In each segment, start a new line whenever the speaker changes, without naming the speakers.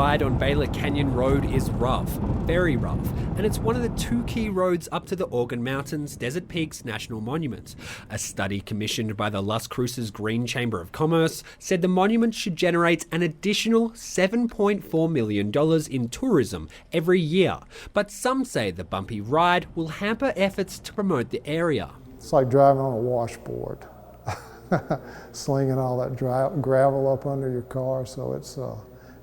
ride on Baylor Canyon Road is rough, very rough, and it's one of the two key roads up to the Organ Mountains Desert Peaks National Monument. A study commissioned by the Cruces Green Chamber of Commerce said the monument should generate an additional $7.4 million in tourism every year, but some say the bumpy ride will hamper efforts to promote the area.
It's like driving on a washboard, slinging all that gravel up under your car, so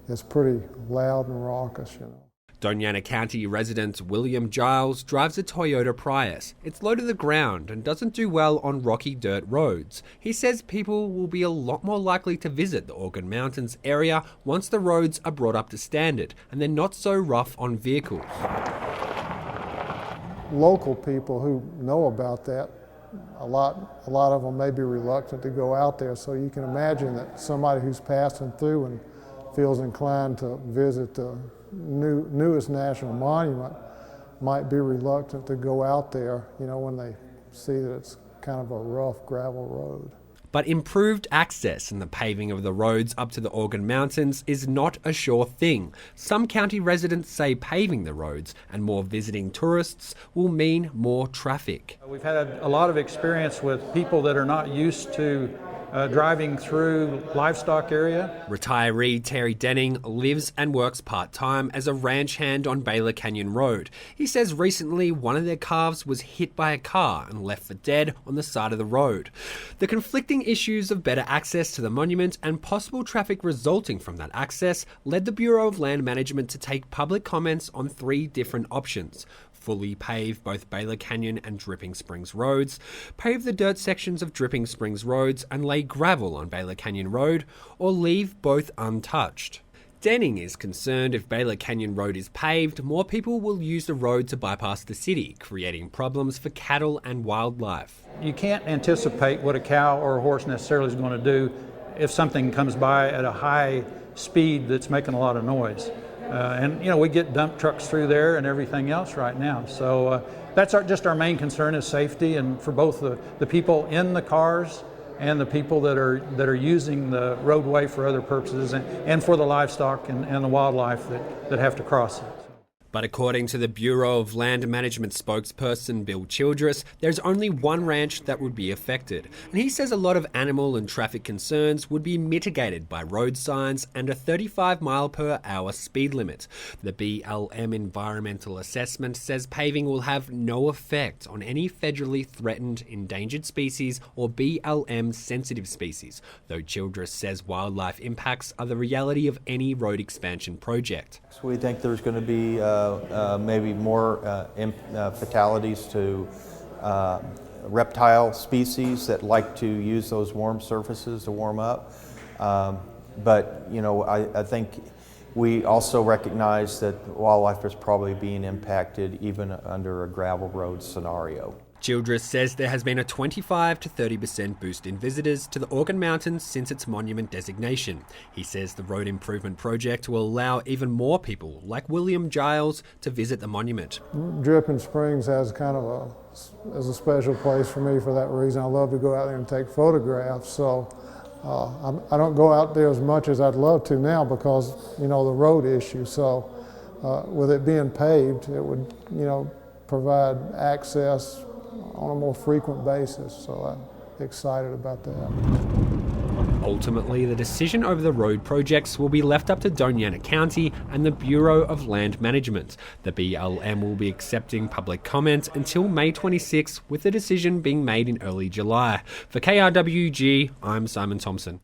it's pretty loud and raucous, you know.
Dona Ana County resident William Giles drives a Toyota Prius. It's low to the ground and doesn't do well on rocky dirt roads. He says people will be a lot more likely to visit the Organ Mountains area once the roads are brought up to standard and they're not so rough on vehicles.
Local people who know about that, a lot of them may be reluctant to go out there, so you can imagine that somebody who's passing through and feels inclined to visit the newest national monument might be reluctant to go out there, you know, when they see that it's kind of a rough gravel road.
But improved access and the paving of the roads up to the Organ Mountains is not a sure thing. Some county residents say paving the roads and more visiting tourists will mean more traffic.
We've had a lot of experience with people that are not used to driving through livestock area.
Retiree Terry Denning lives and works part-time as a ranch hand on Baylor Canyon Road. He says recently one of their calves was hit by a car and left for dead on the side of the road. The conflicting issues of better access to the monument and possible traffic resulting from that access led the Bureau of Land Management to take public comments on 3 different options. Fully pave both Baylor Canyon and Dripping Springs roads, pave the dirt sections of Dripping Springs roads and lay gravel on Baylor Canyon Road, or leave both untouched. Denning is concerned if Baylor Canyon Road is paved, more people will use the road to bypass the city, creating problems for cattle and wildlife.
You can't anticipate what a cow or a horse necessarily is going to do if something comes by at a high speed that's making a lot of noise. And you know, we get dump trucks through there and everything else right now. So that's just our main concern is safety, and for both the people in the cars and the people that are using the roadway for other purposes, and for the livestock and the wildlife that have to cross it.
But according to the Bureau of Land Management spokesperson Bill Childress, there's only one ranch that would be affected. And he says a lot of animal and traffic concerns would be mitigated by road signs and a 35-mile-per-hour speed limit. The BLM environmental assessment says paving will have no effect on any federally threatened endangered species or BLM-sensitive species, though Childress says wildlife impacts are the reality of any road expansion project.
So we think there's going to be maybe more fatalities to reptile species that like to use those warm surfaces to warm up. But you know, I think we also recognize that wildlife is probably being impacted even under a gravel road scenario.
Childress says there has been a 25 to 30% boost in visitors to the Organ Mountains since its monument designation. He says the road improvement project will allow even more people like William Giles to visit the monument.
Dripping Springs has kind of a special place for me for that reason. I love to go out there and take photographs, so I don't go out there as much as I'd love to now because, you know, the road issue. So with it being paved, it would, you know, provide access on a more frequent basis, so I'm excited about that.
Ultimately, the decision over the road projects will be left up to Dona Ana County and the Bureau of Land Management. The BLM will be accepting public comment until May 26, with the decision being made in early July. For KRWG, I'm Simon Thompson.